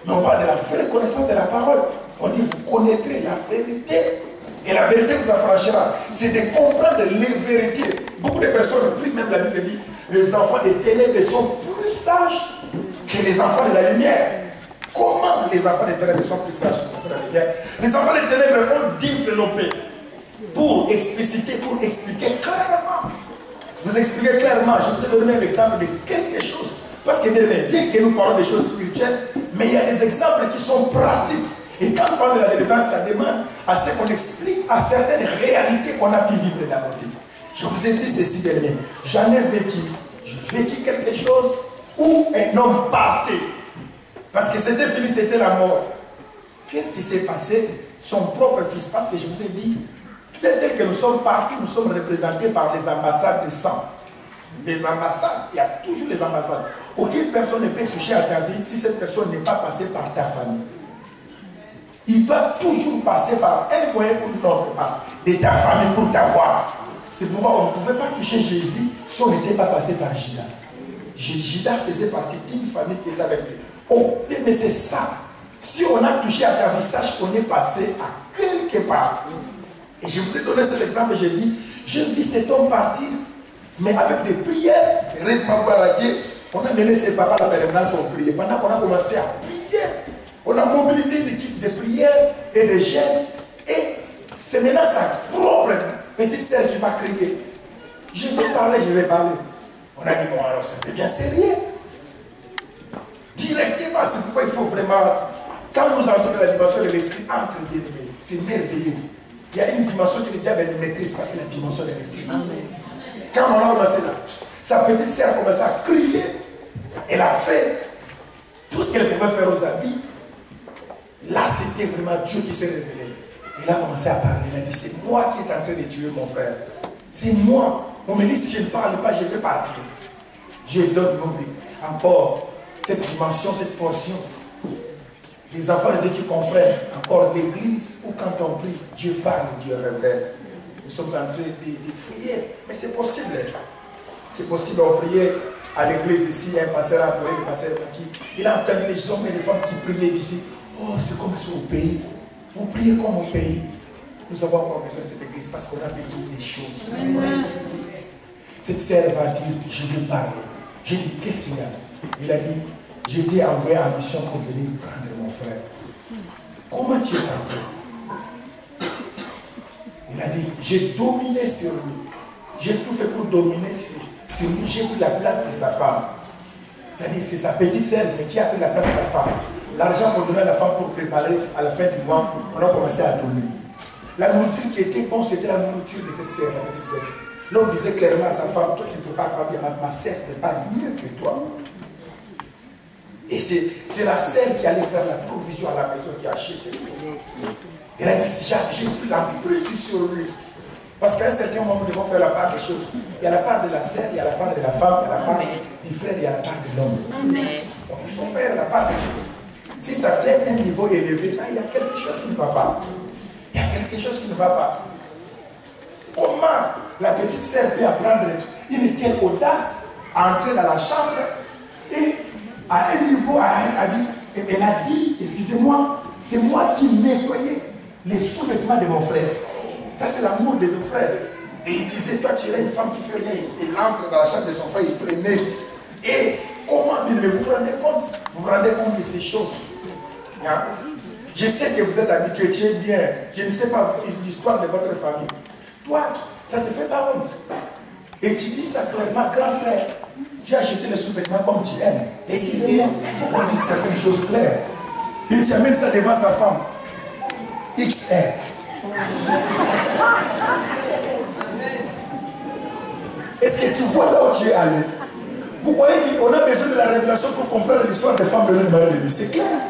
Mais on parle de la vraie connaissance de la parole. On dit, vous connaîtrez la vérité. Et la vérité vous affranchira. C'est de comprendre les vérités. Beaucoup de personnes, plus même la Bible dit, les enfants des ténèbres sont plus sages que les enfants de la lumière. Comment les enfants des ténèbres sont plus sages que les enfants de la lumière? Les enfants des ténèbres ont développé pour expliciter, pour expliquer clairement. Vous expliquez clairement, je vous ai donné un exemple de quelque chose. Parce que dès que nous parlons des choses spirituelles, mais il y a des exemples qui sont pratiques. Et quand on parle de la délivrance, ça demande à ce qu'on explique à certaines réalités qu'on a pu vivre dans nos vies. Je vous ai dit ceci dernier. J'en ai vécu. J'ai vécu quelque chose où un homme partait. Parce que c'était fini, c'était la mort. Qu'est-ce qui s'est passé? Son propre fils. Parce que je vous ai dit, tel que nous sommes partis, nous sommes représentés par les ambassades de sang. Les ambassades, il y a toujours les ambassades. Aucune personne ne peut toucher à ta vie si cette personne n'est pas passée par ta famille. Il va toujours passer par un moyen ou un autre, de ta famille pour t'avoir. C'est pourquoi on ne pouvait pas toucher Jésus si on n'était pas passé par Judas. Judas faisait partie d'une famille qui était avec lui. Oh, mais c'est ça. Si on a touché à ta vie, sache qu'on est passé à quelque part. Et je vous ai donné cet exemple, j'ai dit, je vis cet homme partir, mais avec des prières. Heureusement, on a mené ses papas à la permanence, on priait. Pendant qu'on a commencé à prier, on a mobilisé une équipe de prières et de jeûnes. Et c'est maintenant sa propre petite sœur qui va crier. Je vais parler, je vais parler. On a dit, bon, alors c'est bien sérieux. Directement, c'est pourquoi il faut vraiment, quand nous entrons dans la dimension de l'esprit, entre bien-aimés, c'est merveilleux. Il y a une dimension que le diable ne maîtrise pas, c'est la dimension de l'esprit. Quand on a commencé, sa petite sœur a commencé à crier. Elle a fait tout ce qu'elle pouvait faire aux habits. Là, c'était vraiment Dieu qui s'est révélé. Il a commencé à parler. Il a dit, c'est moi qui est en train de tuer mon frère. C'est moi. On me dit, si je ne parle pas, je vais partir. Dieu donne encore cette dimension, cette portion. Les enfants de Dieu qui comprennent encore l'église, où quand on prie, Dieu parle, Dieu révèle. Nous sommes en train de fouiller, mais c'est possible. C'est possible, on priait à l'église ici, un pasteur a appelé le pasteur Maki. Il a entendu les hommes et les femmes qui priaient d'ici. Oh, c'est comme sur au pays. Vous priez comme au pays. Nous avons encore besoin de cette église parce qu'on a vécu des choses. Cette sœur va dire, je veux parler. J'ai dit, qu'est-ce qu'il y a? Il a dit, je t'ai envoyé en mission pour venir prendre mon frère. Comment tu es entré? Il a dit, j'ai dominé sur lui. J'ai tout fait pour dominer sur lui. J'ai pris la place de sa femme. C'est-à-dire, c'est sa petite sœur qui a pris la place de la femme. L'argent qu'on donnait à la femme pour préparer à la fin du mois, on a commencé à donner. La nourriture qui était bonne, c'était la nourriture de cette sœur, la petite sœur. L'homme disait clairement à sa femme, toi tu ne prépares pas bien, ma sœur prépare mieux que toi. Et c'est la sœur qui allait faire la provision à la maison qui a acheté. Elle a dit, j'ai pris la prise sur lui. Parce qu'à un certain moment, nous devons faire la part des choses. Il y a la part de la sœur, il y a la part de la femme, il y a la part du frère, il y a la part de l'homme. Donc il faut faire la part des choses. Si ça atteint un niveau élevé, là, il y a quelque chose qui ne va pas. Il y a quelque chose qui ne va pas. Comment la petite sœur peut apprendre une telle audace à entrer dans la chambre et à un niveau, elle a dit, excusez-moi, c'est moi qui nettoyais les sous-vêtements de mon frère. Ça, c'est l'amour de mon frère. Et il disait, toi, tu es une femme qui fait rien. Il entre dans la chambre de son frère, il prenait. Et comment, mais vous vous rendez compte? Vous vous rendez compte de ces choses? Hein? Je sais que vous êtes habitué, tu es bien. Je ne sais pas l'histoire de votre famille. Toi, ça ne te fait pas honte. Et tu dis ça clairement, grand frère, j'ai acheté les sous-vêtements comme tu aimes. Excusez-moi, il faut qu'on dise certaines choses claires. Il t'amène ça devant sa femme. XR. Est-ce que tu vois là où tu es allé? Vous voyez qu'on a besoin de la révélation pour comprendre l'histoire des femmes de l'univers de Dieu. C'est clair.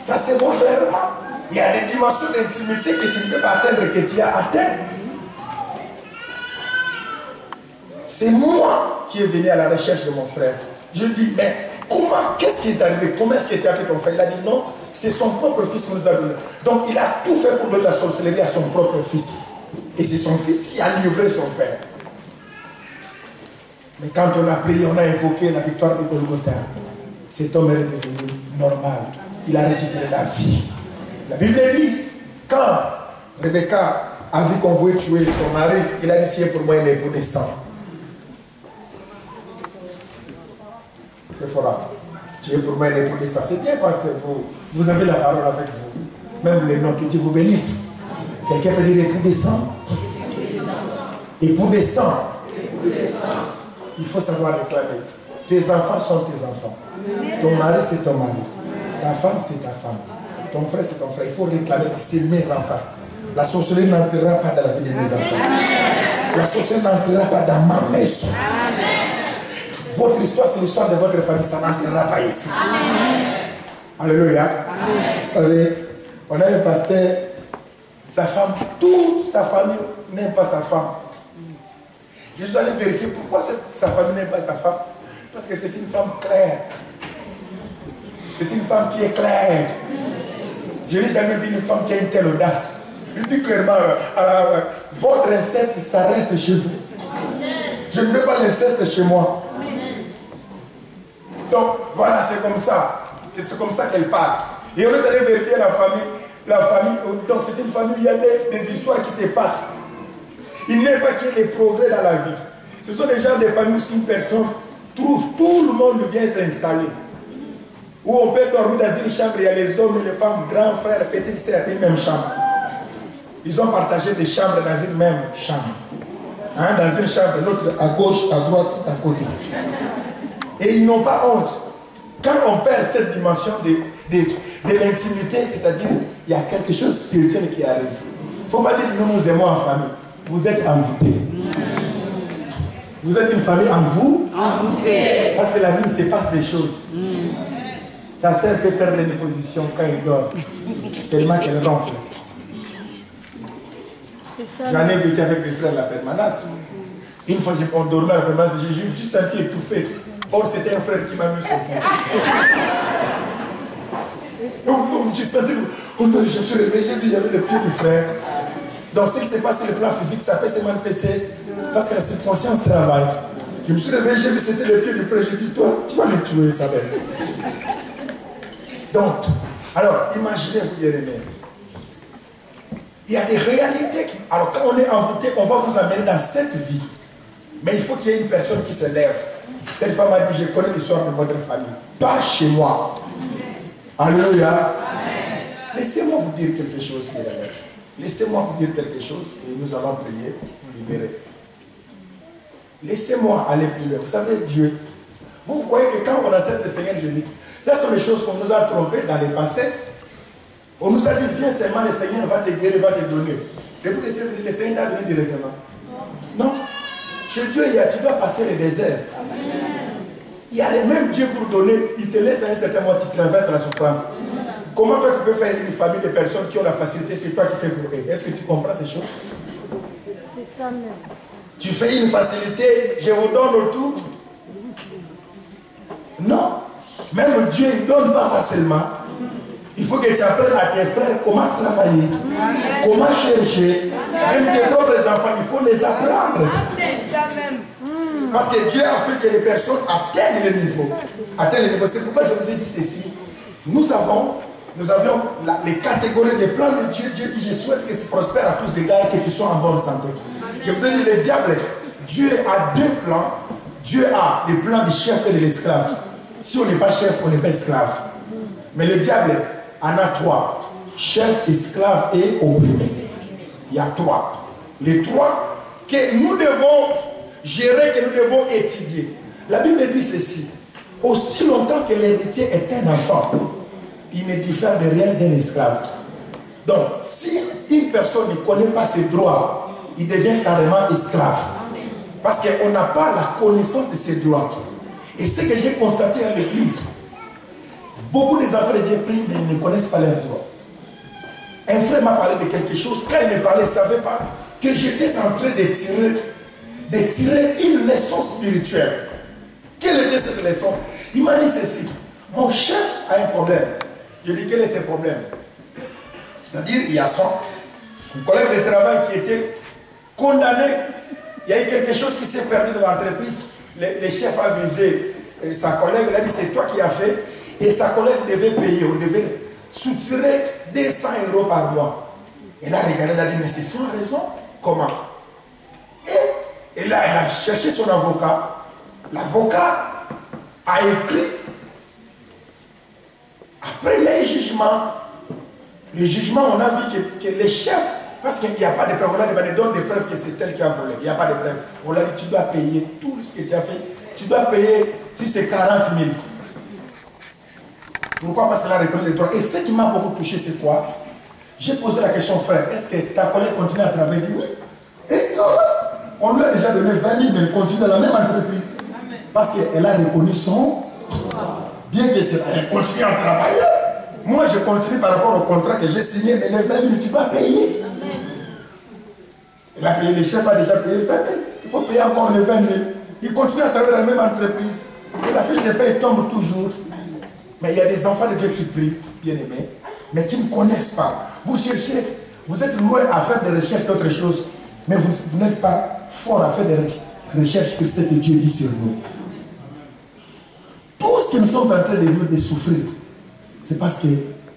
Ça c'est bon clairement. Il y a des dimensions d'intimité que tu ne peux pas atteindre, que tu as atteint. C'est moi qui est venu à la recherche de mon frère. Je dis, mais comment, qu'est-ce qui est arrivé? Comment est-ce que tu as appelé ton frère? Il a dit non, c'est son propre fils qui nous a donné. Donc il a tout fait pour donner la sorcellerie à son propre fils. Et c'est son fils qui a livré son père. Mais quand on a prié, on a invoqué la victoire de Golgotha. Cet homme est devenu normal. Il a récupéré la vie. La Bible dit, quand Rebecca a vu qu'on voulait tuer son mari, il a dit, tiens, pour moi, il est pour des sangs. C'est fort. Tu es pour moi, il est pour des sangs. C'est bien parce que vous avez la parole avec vous. Même les noms, que Dieu vous bénisse. Quelqu'un peut dire époux des sangs. Époux des sangs. Il faut savoir réclamer. Tes enfants sont tes enfants. Ton mari, c'est ton mari. Ta femme, c'est ta femme. Ton frère, c'est ton frère. Il faut réclamer que c'est mes enfants. La sorcellerie n'entrera pas dans la vie de mes enfants. La sorcellerie n'entrera pas dans ma maison. Votre histoire, c'est l'histoire de votre famille. Ça n'entrera pas ici. Alléluia. Vous savez, on a un pasteur, sa femme, toute sa famille n'aime pas sa femme. Je suis allé vérifier pourquoi sa famille n'aime pas sa femme. Parce que c'est une femme claire. C'est une femme qui est claire. Je n'ai jamais vu une femme qui a une telle audace. Je dis clairement, votre inceste, ça reste chez vous. Je ne veux pas l'inceste chez moi. Donc, voilà, c'est comme ça. C'est comme ça qu'elle parle. Et on est allé vérifier la famille. Donc, c'est une famille où il y a des histoires qui se passent. Il n'est pas qu'il y ait des progrès dans la vie. Ce sont des gens, des familles où si une personne trouve, tout le monde vient s'installer. Où on peut dormir dans une chambre, il y a les hommes et les femmes, grands frères, petites sœurs, dans une même chambre. Ils ont partagé des chambres dans une même chambre. Hein, dans une chambre, l'autre à gauche, à droite, à côté. Et ils n'ont pas honte. Quand on perd cette dimension de l'intimité, c'est-à-dire, il y a quelque chose de spirituel qui arrive. Il ne faut pas dire que nous aimons en famille. Vous êtes envoûtés. Vous êtes une famille en vous. Envoûtés. Parce que la vie, il se passe des choses. Ta sœur peut perdre une position quand elle dort. Tellement qu'elle ronfle. J'en ai vécu avec mes frères la permanence. Une fois, on dormait à la permanence, je me suis senti étouffé. Or, c'était un frère qui m'a mis son pied. J'ai senti, je me suis réveillé, j'ai vu, il y avait le pied du frère. Donc, ce qui s'est passé, le plan physique, ça peut se manifester parce que la subconscience travaille. Je me suis réveillé, j'ai vu, c'était le pied du frère. J'ai dit, toi, tu vas me tuer, ça va. Donc, alors, imaginez-vous, bien aimé. Il y a des réalités. Alors, quand on est envoûté, on va vous amener dans cette vie. Mais il faut qu'il y ait une personne qui se lève. Cette femme a dit, je connais l'histoire de votre famille. Pas chez moi. Alléluia. Laissez-moi vous dire quelque chose, mes amis. Laissez-moi vous dire quelque chose et nous allons prier pour libérer. Laissez-moi aller plus loin. Vous savez, Dieu, vous croyez que quand on accepte le Seigneur Jésus, ça sont les choses qu'on nous a trompées dans le passé. On nous a dit, viens seulement, le Seigneur va te guérir, va te donner. Depuis que tu es venu, le Seigneur t'a venu directement. Non. Chez Dieu, tu dois passer le désert. Il y a le même Dieu pour donner, il te laisse à un certain moment, tu traverses la souffrance. Comment toi tu peux faire une famille de personnes qui ont la facilité, c'est toi qui fais pour eux? Est-ce que tu comprends ces choses? C'est ça même. Tu fais une facilité, je vous donne le tout. Non. Même Dieu, il ne donne pas facilement. Il faut que tu apprennes à tes frères comment travailler, comment chercher. Même tes propres enfants, il faut les apprendre. Parce que Dieu a fait que les personnes atteignent le niveau. C'est pourquoi je vous ai dit ceci. Nous avions les catégories, les plans de Dieu. Dieu dit, je souhaite que tu prospères à tous égards et que tu sois en bonne santé. Je vous ai dit, le diable, Dieu a deux plans. Dieu a le plan du chef et de l'esclave. Si on n'est pas chef, on n'est pas esclave. Mais le diable en a trois. Chef, esclave et opprimé. Il y a trois. Les trois que nous devons gérer, que nous devons étudier. La Bible dit ceci. Aussi longtemps que l'héritier est un enfant, il ne diffère de rien d'un esclave. Donc, si une personne ne connaît pas ses droits, il devient carrément esclave. Parce qu'on n'a pas la connaissance de ses droits. Et ce que j'ai constaté à l'église, beaucoup des enfants de Dieu prient, mais ils ne connaissent pas leurs droits. Un frère m'a parlé de quelque chose. Quand il me parlait, il ne savait pas que j'étais en train de tirer une leçon spirituelle. Quelle était cette leçon? Il m'a dit ceci. Mon chef a un problème. Je dis, quel est ce problème? C'est-à-dire, il y a son collègue de travail qui était condamné. Il y a eu quelque chose qui s'est perdu dans l'entreprise. Le chef a visé sa collègue. Il a dit, c'est toi qui as fait. Et sa collègue devait payer, on devait soutirer 200 € par mois. Elle a regardé, elle a dit, mais c'est sans raison. Comment? Et là, elle a cherché son avocat. L'avocat a écrit. Après, il y a un jugement. Le jugement, on a vu que les chefs, parce qu'il n'y a pas de preuves, on a demandé des preuves que c'est elle qui a volé. Il n'y a pas de preuves. On l'a dit, tu dois payer tout ce que tu as fait. Tu dois payer, si c'est 40 000. Pourquoi? Parce qu'elle a reconnu les droits. Et ce qui m'a beaucoup touché, c'est quoi? J'ai posé la question, frère, est-ce que ta collègue continue à travailler? Oui. Et on lui a déjà donné 20 000, mais elle continue dans la même entreprise. Parce qu'elle a reconnu son droit. Bien que elle continue à travailler. Moi, je continue par rapport au contrat que j'ai signé, mais les 20 000, tu dois payer. Elle a payé, le chef a déjà payé 20 000. Il faut payer encore les 20 000. Il continue à travailler dans la même entreprise. Et la fiche de paie tombe toujours. Mais il y a des enfants de Dieu qui prient, bien aimés, mais qui ne connaissent pas. Vous cherchez, vous êtes loin à faire des recherches d'autres choses, mais vous n'êtes pas fort à faire des recherches sur ce que Dieu dit sur nous. Tout ce que nous sommes en train de vivre, de souffrir, c'est parce que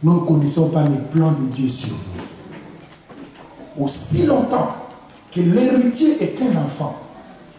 nous ne connaissons pas les plans de Dieu sur nous. Aussi longtemps que l'héritier est un enfant,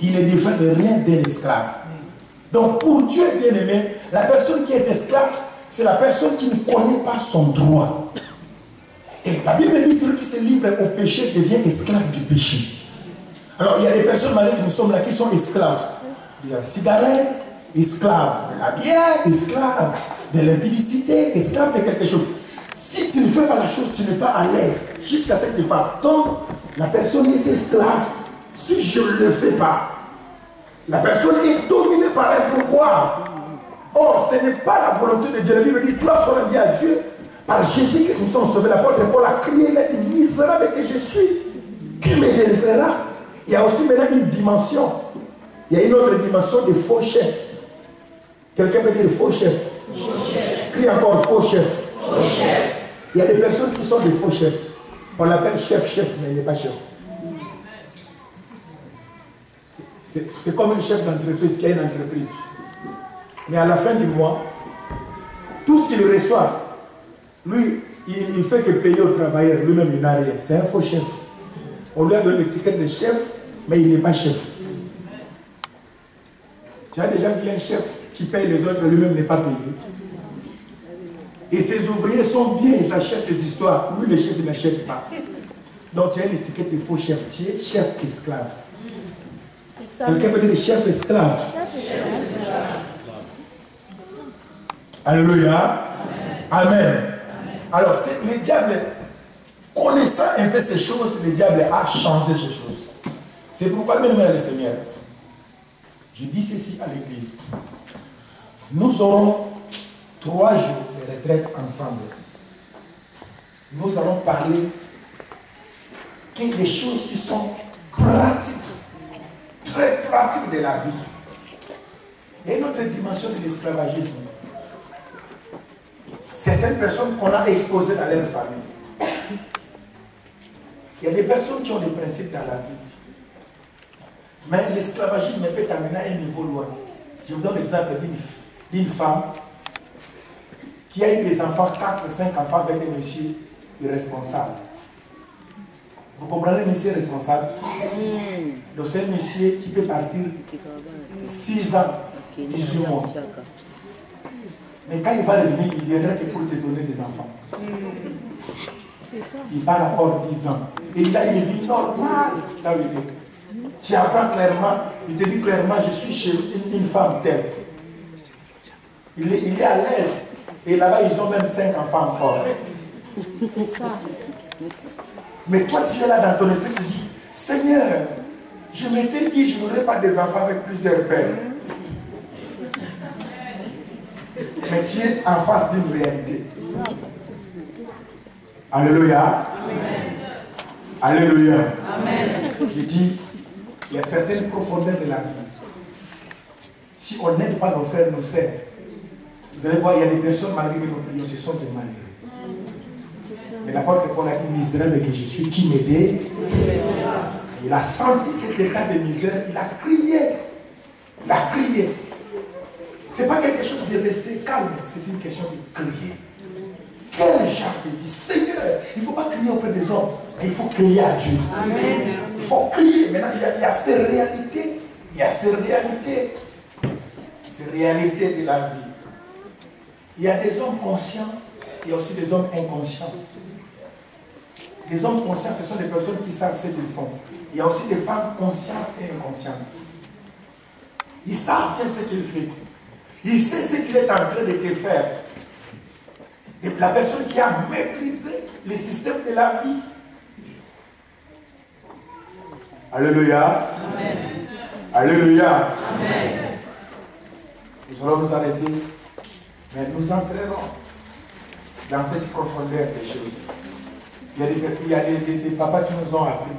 il ne diffère de rien d'un esclave. Donc pour Dieu, bien aimé, la personne qui est esclave, c'est la personne qui ne connaît pas son droit. Et la Bible dit, celui qui se livre au péché devient esclave du péché. Alors il y a des personnes malades qui nous sommes là qui sont esclaves de la cigarette, esclaves de la bière, esclaves de l'impudicité, esclaves de quelque chose. Si tu ne fais pas la chose, tu n'es pas à l'aise jusqu'à ce que tu fasses. Donc la personne est esclave. Si je ne le fais pas, la personne est dominée par un pouvoir. Or, ce n'est pas la volonté de Dieu. La Bible dit, toi, sois bien à Dieu. Par Jésus que nous sommes sauvés. L'apôtre Paul a crié, il a dit, misérable que je suis, qui me délivrera? Il y a aussi maintenant une dimension. Il y a une autre dimension de faux chefs. Quelqu'un peut dire faux chefs. Crie encore faux chefs. Il y a des personnes qui sont des faux chefs. On l'appelle chef, mais il n'est pas chef. C'est comme un chef d'entreprise qui a une entreprise. Mais à la fin du mois, tout ce qu'il reçoit, lui, il ne fait que payer au travailleur. Lui-même, il n'a rien. C'est un faux chef. On lui a donné l'étiquette de chef, mais il n'est pas chef. Tu as déjà vu un chef qui paye les autres, lui-même n'est pas payé. Et ses ouvriers sont bien, ils achètent des histoires. Lui, le chef, il n'achète pas. Donc, tu as l'étiquette de faux chef. Tu es chef esclave. Quelqu'un peut dire chef esclave. Alléluia. Amen. Alors, le diable, connaissant un peu ces choses, le diable a changé ces choses. C'est pourquoi, bien aimé le Seigneur, je dis ceci à l'église. Nous aurons 3 jours de retraite ensemble. Nous allons parler des choses qui sont pratiques. Très pratique de la vie. Il y a une autre dimension de l'esclavagisme. Certaines personnes qu'on a exposées dans leur famille. Il y a des personnes qui ont des principes dans la vie. Mais l'esclavagisme peut t'amener à un niveau loin. Je vous donne l'exemple d'une femme qui a eu des enfants, 4 ou 5 enfants avec un monsieur irresponsable. Vous comprenez, monsieur responsable? Donc c'est un monsieur qui peut partir 6 ans, 18 mois. Mais quand il va revenir, il viendra que pour te donner des enfants. Il part encore 10 ans. Et il a une vie normale là où il est. Tu apprends clairement, il te dit clairement, je suis chez une femme telle. Il est à l'aise. Et là-bas, ils ont même 5 enfants encore. C'est ça. Mais toi, tu es là dans ton esprit, tu dis, Seigneur, je m'étais dit, je n'aurai pas des enfants avec plusieurs pères. Mais tu es en face d'une réalité. Alléluia. Amen. Alléluia. Amen. Je dis, il y a certaines profondeurs de la vie. Si on n'aide pas nos frères, nos sœurs, vous allez voir, il y a des personnes, malgré que nos prières, ce sont des malheureux. Mais l'apôtre Paul a dit, misérable que je suis, qui m'aide. Il a senti cet état de misère, il a crié. Il a crié. Ce n'est pas quelque chose de rester calme, c'est une question de crier. Quel genre de vie? Seigneur, il ne faut pas crier auprès des hommes, mais il faut crier à Dieu. Amen. Il faut crier. Maintenant, il y a ces réalités. Il y a ces réalités. Ces réalités de la vie. Il y a des hommes conscients, il y a aussi des hommes inconscients. Les hommes conscients, ce sont des personnes qui savent ce qu'ils font. Il y a aussi des femmes conscientes et inconscientes. Ils savent bien ce qu'ils font. Ils savent ce qu'il est en train de te faire. La personne qui a maîtrisé le système de la vie. Alléluia. Amen. Alléluia. Amen. Nous allons nous arrêter, mais nous entrerons dans cette profondeur des choses. Il y a des papas qui nous ont appris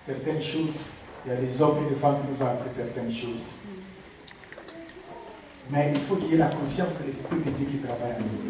certaines choses. Il y a des hommes et des femmes qui nous ont appris certaines choses. Mais il faut qu'il y ait la conscience de l'Esprit de Dieu qui travaille en nous.